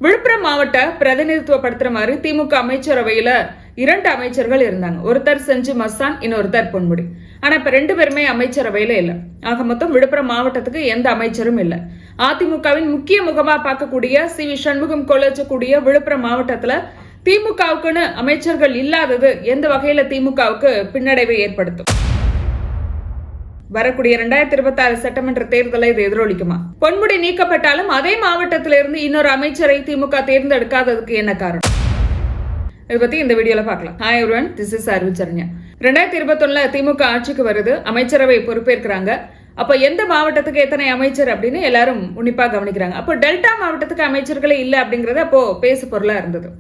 விழுப்புரம் மாவட்ட பிரதிநிதித்துவப்படுத்துற மாதிரி திமுக அமைச்சரவையில 2 அமைச்சர்கள் இருந்தாங்க. ஒருத்தர் செஞ்சி மஸ்தான், இன்னொருத்தர் பொன்முடி. ஆனா இப்ப 2 பேருமே அமைச்சரவையில இல்ல. ஆக மொத்தம் விழுப்புரம் மாவட்டத்துக்கு எந்த அமைச்சரும் இல்ல. அதிமுகவின் முக்கிய முகமா பார்க்கக்கூடிய சி.வி. சண்முகம் கொள்ளக்கூடிய விழுப்புரம் மாவட்டத்துல திமுகவுக்குன்னு அமைச்சர்கள் இல்லாதது எந்த வகையில திமுகவுக்கு பின்னடைவை ஏற்படுத்தும்? வரக்கூடிய 2026 சட்டமன்ற தேர்தலை இது எதிரொலிக்குமா? பொன்முடி நீக்கப்பட்டாலும் அதே மாவட்டத்திலிருந்து இன்னொரு அமைச்சரை திமுக தேர்ந்தெடுக்காததுக்கு என்ன காரணம்? இதை பத்தி இந்த வீடியோல பார்க்கலாம். Hi everyone, this is Saranya. 2021 திமுக ஆட்சிக்கு வருது, அமைச்சரவை பொறுப்பேற்கிறாங்க. அப்ப எந்த மாவட்டத்துக்கு எத்தனை அமைச்சர் அப்படின்னு எல்லாரும் உன்னிப்பா கவனிக்கிறாங்க. அப்போ டெல்டா மாவட்டத்துக்கு அமைச்சர்களே இல்லை அப்படிங்கறது அப்போ பேசு பொருளா இருந்தது.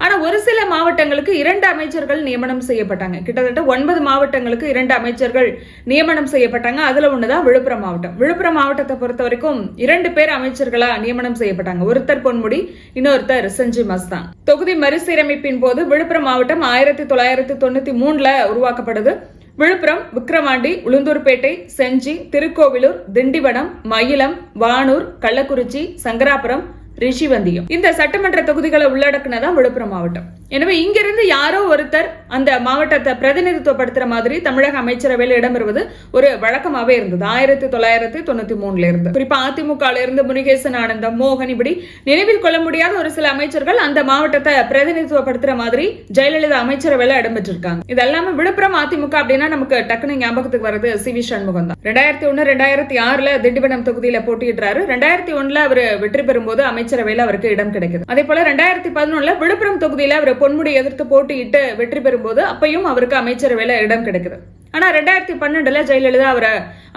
ஆனா ஒரு சில மாவட்டங்களுக்கு 2 அமைச்சர்கள் நியமனம் செய்யப்பட்டாங்க. கிட்டத்தட்ட 9 மாவட்டங்களுக்கு 2 அமைச்சர்கள் நியமனம் செய்யப்பட்டாங்க. அதுல ஒண்ணுதான் விழுப்புரம் மாவட்டம். விழுப்புரம் மாவட்டத்தை பொறுத்த வரைக்கும் 2 பேர் அமைச்சர்களா நியமனம் செய்யப்பட்டாங்க. ஒருத்தர் பொன்முடி, இன்னொருத்தர் செஞ்சி மஸ்தான். தொகுதி மறுசீரமைப்பின் போது விழுப்புரம் மாவட்டம் 1993 உருவாக்கப்படுது. விழுப்புரம், விக்கிரவாண்டி, உளுந்தூர்பேட்டை, செஞ்சி, திருக்கோவிலூர், திண்டிவனம், மயிலம், வானூர், கள்ளக்குறிச்சி, சங்கராபுரம், ரிஷிவந்தியம் இந்த சட்டமன்ற தொகுதிகளை உள்ளடக்குனதான் விழுப்புரம் மாவட்டம். எனவே இங்கிருந்து யாரோ ஒருத்தர் அந்த மாவட்டத்தை பிரதிநிதித்துவப்படுத்துற மாதிரி தமிழக அமைச்சரவையில் இடம்பெறுவது ஒரு வழக்கமாவே இருந்தது 1993 இருந்து. குறிப்பா அதிமுக இருந்து முருகேசன், ஆனந்தம், மோகன், இப்படி நினைவில் கொள்ள முடியாத ஒரு சில அமைச்சர்கள் அந்த மாவட்டத்தை பிரதிநிதித்துவப்படுத்துற மாதிரி ஜெயலலிதா அமைச்சரவையில இடம்பெற்றிருக்காங்க. இது எல்லாமே விழுப்புரம் அதிமுக அப்படின்னா நமக்கு டக்குனு ஞாபகத்துக்கு வருது சி.வி. சண்முகம் தான். 2001, 2006 திண்டிவனம் தொகுதியில போட்டியிடுறாரு. 2001 அவர் வெற்றி பெறும்போது அமைச்சரவையில் அவருக்கு இடம் கிடைக்குது. அதே போல 2011 விழுப்புரம் தொகுதியில அவர் பொன்முடி எதிர்த்து போட்டியிட்டு வெற்றி பெறும்போது அப்பையும் அவருக்கு அமைச்சரவையில இடம் கிடைக்குது. ஆனா 2012 ஜெயலலிதா அவரை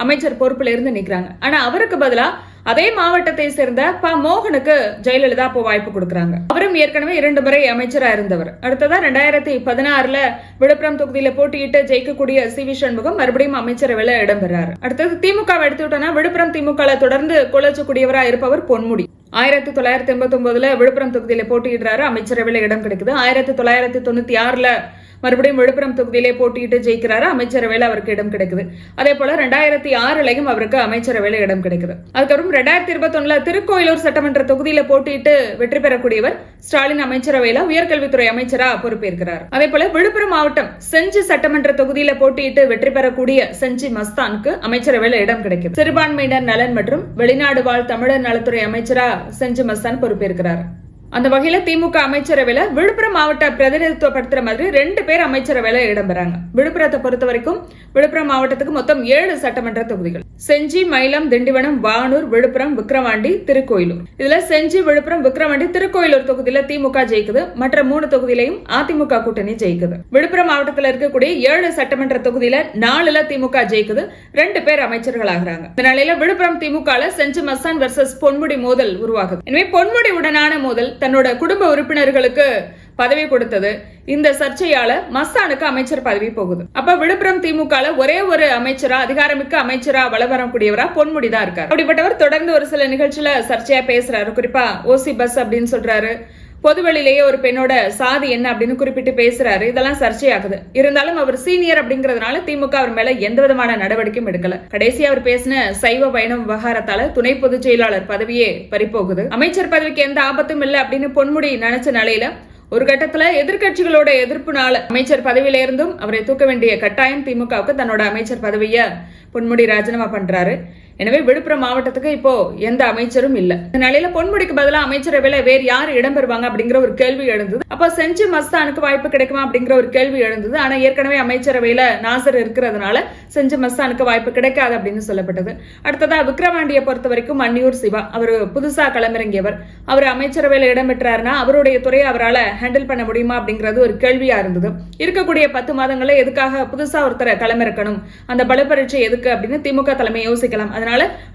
அமைச்சர் பொறுப்புல இருந்து நிக்கிறாங்க. ஆனா அவருக்கு பதிலா அதே மாவட்டத்தை சேர்ந்த மோகனுக்கு ஜெயலலிதா அப்போ வாய்ப்பு கொடுக்கறாங்க. அவரும் ஏற்கனவே 2 முறை அமைச்சரா இருந்தவர். அடுத்ததா 2016 விழுப்புரம் தொகுதியில போட்டியிட்டு ஜெயிக்கக்கூடிய சி.வி. சண்முகம் மறுபடியும் அமைச்சரவையில இடம்பெறாரு. அடுத்தது திமுக எடுத்துட்டோம்னா விழுப்புரம் திமுக தொடர்ந்து கொள்ளக்கூடியவரா இருப்பவர் பொன்முடி. 1989 விழுப்புரம் தொகுதியில போட்டியிடுறாரு, அமைச்சரவையில இடம் கிடைக்குது. 1996 மறுபடியும் விழுப்புரம் தொகுதியிலே போட்டியிட்டு ஜெயிக்கிறாரு, அமைச்சரவையில் அவருக்கு இடம் கிடைக்குது. அதே போல 2006 அவருக்கு அமைச்சரவையில் இடம் கிடைக்குது. அதுக்கப்புறம் 2021 திருக்கோயிலூர் சட்டமன்ற தொகுதியில போட்டியிட்டு வெற்றி பெறக்கூடியவர் ஸ்டாலின் அமைச்சரவையில உயர்கல்வித்துறை அமைச்சரா பொறுப்பேற்கிறார். அதே போல விழுப்புரம் மாவட்டம் செஞ்சி சட்டமன்ற தொகுதியில போட்டியிட்டு வெற்றி பெறக்கூடிய செஞ்சி மஸ்தானுக்கு அமைச்சரவையில் இடம் கிடைக்குது. சிறுபான்மையினர் நலன் மற்றும் வெளிநாடு வாழ் தமிழர் நலத்துறை அமைச்சரா செஞ்சி மஸ்தான் பொறுப்பேற்கிறார். அந்த வகையில திமுக அமைச்சரவையில விழுப்புரம் மாவட்ட பிரதிநிதித்துவப்படுத்துற மாதிரி 2 பேர் அமைச்சரவையில இடம்பெறாங்க. விழுப்புரத்தை பொறுத்த வரைக்கும் விழுப்புரம் மாவட்டத்துக்கு மொத்தம் 7 சட்டமன்ற தொகுதிகள். செஞ்சி, மயிலம், திண்டிவனம், வானூர், விழுப்புரம், விக்கிரவாண்டி, திருக்கோயிலூர். இதுல செஞ்சி, விழுப்புரம், விக்கிரவாண்டி, திருக்கோயிலூர் தொகுதியில திமுக ஜெயிக்குது. மற்ற 3 தொகுதியிலையும் அதிமுக கூட்டணி ஜெயிக்குது. விழுப்புரம் மாவட்டத்தில் இருக்கக்கூடிய 7 சட்டமன்ற தொகுதியில 4 திமுக ஜெயிக்குது. 2 பேர் அமைச்சர்கள் ஆகிறாங்க. இந்த நிலையில விழுப்புரம் திமுக செஞ்சி மஸ்தான் வெர்சஸ் பொன்முடி மோதல் உருவாகுது. எனவே பொன்முடி உடனான மோதல் தன்னோட குடும்ப உறுப்பினர்களுக்கு பதவி கொடுத்தது. இந்த சர்ச்சையால மஸ்தானுக்கு அமைச்சர் பதவி போகுது. அப்ப விழுப்புரம் திமுக ஒரே ஒரு அமைச்சரா, அதிகாரமிக்க அமைச்சரா வளவரக்கூடியவரா பொன்முடி தான் இருக்காரு. அப்படிப்பட்டவர் தொடர்ந்து ஒரு சில நிகழ்ச்சியில சர்ச்சையா பேசுறாரு. குறிப்பா ஓசி பஸ் அப்படின்னு சொல்றாரு. பொதுவெளியிலேயே ஒரு பெண்ணோட சாதி என்ன அப்படின்னு குறிப்பிட்டு பேசுறாரு. இதெல்லாம் சர்ச்சையாகுது. இருந்தாலும் அவர் சீனியர் அப்படிங்கறதுனால திமுக அவர் மேல எந்த விதமான நடவடிக்கையும் எடுக்கல. கடைசி அவர் பேசின சைவ வைணவ விவகாரத்தால துணை பொதுச் செயலாளர் பதவியே பறிப்போகுது. அமைச்சர் பதவிக்கு எந்த ஆபத்தும் இல்லை அப்படின்னு பொன்முடி நினைச்ச நிலையில ஒரு கட்டத்துல எதிர்கட்சிகளோட எதிர்ப்புனால அமைச்சர் பதவியில இருந்தும் அவரை தூக்க வேண்டிய கட்டாயம் திமுகவுக்கு தன்னோட அமைச்சர் பதவியை பொன்முடி ராஜினாமா பண்றாரு. எனவே விழுப்புரம் மாவட்டத்துக்கு இப்போ எந்த அமைச்சரும் இல்ல. இந்த நிலையில பொன்முடிக்கு பதிலாக அமைச்சரவையில வேறு யார் இடம்பெறுவாங்க அப்படிங்கிற ஒரு கேள்வி எழுந்தது. அப்ப செஞ்சி மஸ்தானுக்கு வாய்ப்பு கிடைக்குமா அப்படிங்கிற ஒரு கேள்வி எழுந்தது. ஆனா ஏற்கனவே அமைச்சரவையில நாசர் இருக்கிறதுனால செஞ்சி மஸ்தானுக்கு வாய்ப்பு கிடைக்காது அப்படின்னு சொல்லப்பட்டது. அடுத்ததா விக்கிரவாண்டியை பொறுத்த வரைக்கும் அன்னியூர் சிவா, அவர் புதுசா களமிறங்கியவர். அவர் அமைச்சரவையில இடம்பெற்றாருன்னா அவருடைய துறையை அவரால் ஹேண்டில் பண்ண முடியுமா அப்படிங்கிறது ஒரு கேள்வியா இருந்தது. இருக்கக்கூடிய 10 மாதங்கள எதுக்காக புதுசா ஒருத்தரை களமிறக்கணும், அந்த பலப்பரீட்சை எதுக்கு அப்படின்னு திமுக தலைமை யோசிக்கலாம். அதனால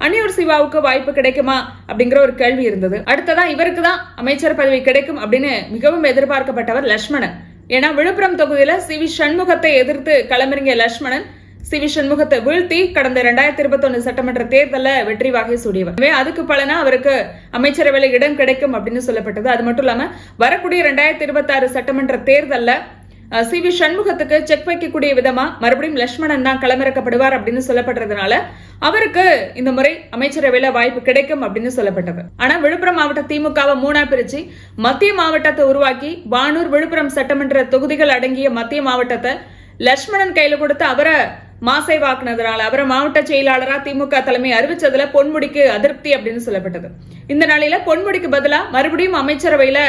அன்னியூர் சிவாவுக்கு வாய்ப்பு கிடைக்குமா அப்படிங்கிற ஒரு கேள்வி இருந்தது. அடுத்ததா இவருக்கு தான் அமைச்சர் பதவி கிடைக்கும் அப்படின்னு மிகவும் எதிர்பார்க்கப்பட்டவர் லட்சுமணன். ஏன்னா விழுப்புரம் தொகுதியில சி.வி. சண்முகத்தை எதிர்த்து களமிறங்கிய லட்சுமணன் சி.வி. சண்முகத்தை வீழ்த்தி கடந்த 2021 சட்டமன்ற தேர்தலில் வெற்றி வாகை சூடியவர். அதுக்கு பலனா அவருக்கு அமைச்சரவையில் இடம் கிடைக்கும் அப்படின்னு சொல்லப்பட்டது. அது மட்டும் இல்லாம வரக்கூடிய 2026 சட்டமன்ற தேர்தலில் CV சண்முகத்துக்கு செக் வைக்கக்கூடிய விதமா மறுபடியும் லட்சுமணன் தான் களமிறக்கப்படுவார் அப்படின்னு சொல்லப்படுறதுனால அவருக்கு இந்த முறை அமைச்சரவையில வாய்ப்பு கிடைக்கும் அப்படின்னு சொல்லப்பட்டது. ஆனா விழுப்புரம் மாவட்ட திமுகவை 3ஆ பிரிச்சு மத்திய மாவட்டத்தை உருவாக்கி வானூர் விழுப்புரம் சட்டமன்ற தொகுதிகள் அடங்கிய மத்திய மாவட்டத்தை லட்சுமணன் கையில கொடுத்து அவரை மாசை வாக்குனதுனால அவரை மாவட்ட செயலாளரா திமுக தலைமை அறிவிச்சதுல பொன்முடிக்கு அதிருப்தி அப்படின்னு சொல்லப்பட்டது. இந்த நாளில பொன்முடிக்கு பதிலா மறுபடியும் அமைச்சரவையில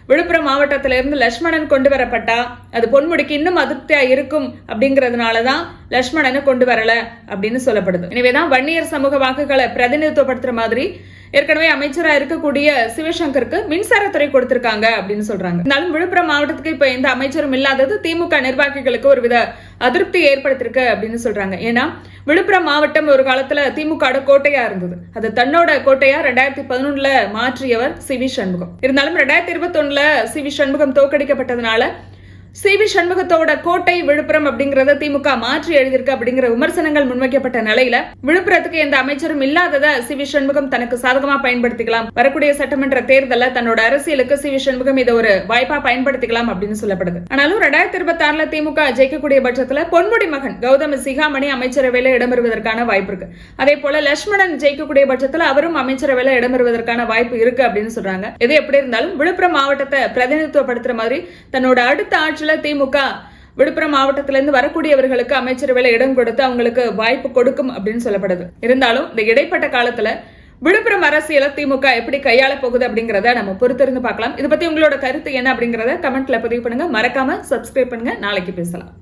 விழுப்புரம் மாவட்டத்திலிருந்து லட்சுமணன் கொண்டு வரப்பட்டா அது பொன்முடிக்கு இன்னும் அதிருப்தியா இருக்கும் அப்படிங்கறதுனாலதான் லட்சுமணனை கொண்டு வரல அப்படின்னு சொல்லப்படுது. எனவேதான் வன்னியர் சமூக வாக்குகளை பிரதிநிதித்துவப்படுத்துற மாதிரி ஏற்கனவே அமைச்சரா இருக்கக்கூடிய சிவசங்கருக்கு மின்சாரத்துறை கொடுத்திருக்காங்க அப்படின்னு சொல்றாங்க. இருந்தாலும் விழுப்புரம் மாவட்டத்துக்கு இப்ப எந்த அமைச்சரும் இல்லாதது திமுக நிர்வாகிகளுக்கு ஒருவித அதிருப்தி ஏற்படுத்திருக்கு அப்படின்னு சொல்றாங்க. ஏன்னா விழுப்புரம் மாவட்டம் ஒரு காலத்துல திமுக கோட்டையா இருந்தது. அது தன்னோட கோட்டையா 2011 மாற்றியவர் CV சண்முகம். இருந்தாலும் 2021 CV சண்முகம் தோற்கடிக்கப்பட்டதுனால CV சண்முகத்தோட கோட்டை விழுப்புரம் அப்படிங்கறத திமுக மாற்றி எழுதியிருக்கு அப்படிங்கிற விமர்சனங்கள் முன்வைக்கப்பட்ட நிலையில விழுப்புரத்துக்கு எந்த அமைச்சரும் இல்லாததை CV சண்முகம் தனக்கு சாதகமா பயன்படுத்திக்கலாம். வரக்கூடிய சட்டமன்ற தேர்தல தன்னோட அரசியலுக்கு CV சண்முகம் இதை ஒரு வாய்ப்பா பயன்படுத்திக்கலாம் அப்படின்னு சொல்லப்படுது. ஆனாலும் 2026 திமுக ஜெயிக்கக்கூடிய பட்சத்துல பொன்முடி மகன் கௌதம சிகாமணி அமைச்சரவையில இடம்பெறுவதற்கான வாய்ப்பு இருக்கு. அதே போல லட்சுமணன் ஜெயிக்கக்கூடிய பட்சத்துல அவரும் அமைச்சரவையில இடம்பெறுவதற்கான வாய்ப்பு இருக்கு அப்படின்னு சொல்றாங்க. எது எப்படி இருந்தாலும் விழுப்புரம் மாவட்டத்தை பிரதிநிதித்துவப்படுத்துற மாதிரி தன்னோட அடுத்த ஆட்சி திமுக விழுப்புரம் மாவட்டத்திலிருந்து வரக்கூடியவர்களுக்கு அமைச்சரவையில இடம் கொடுத்து அவங்களுக்கு வாய்ப்பு கொடுக்கும் அப்படின்னு சொல்லப்படுது. இருந்தாலும் இந்த இடைப்பட்ட காலத்துல விழுப்புரம் அரசியல திமுக எப்படி கையாள போகுது அப்படிங்கறத நம்ம பொறுத்திருந்து பார்க்கலாம். இதை பத்தி உங்களோட கருத்து என்ன அப்படிங்கறத கமெண்ட்ல பதிவு பண்ணுங்க. மறக்காம சப்ஸ்கிரைப் பண்ணுங்க. நாளைக்கு பேசலாம்.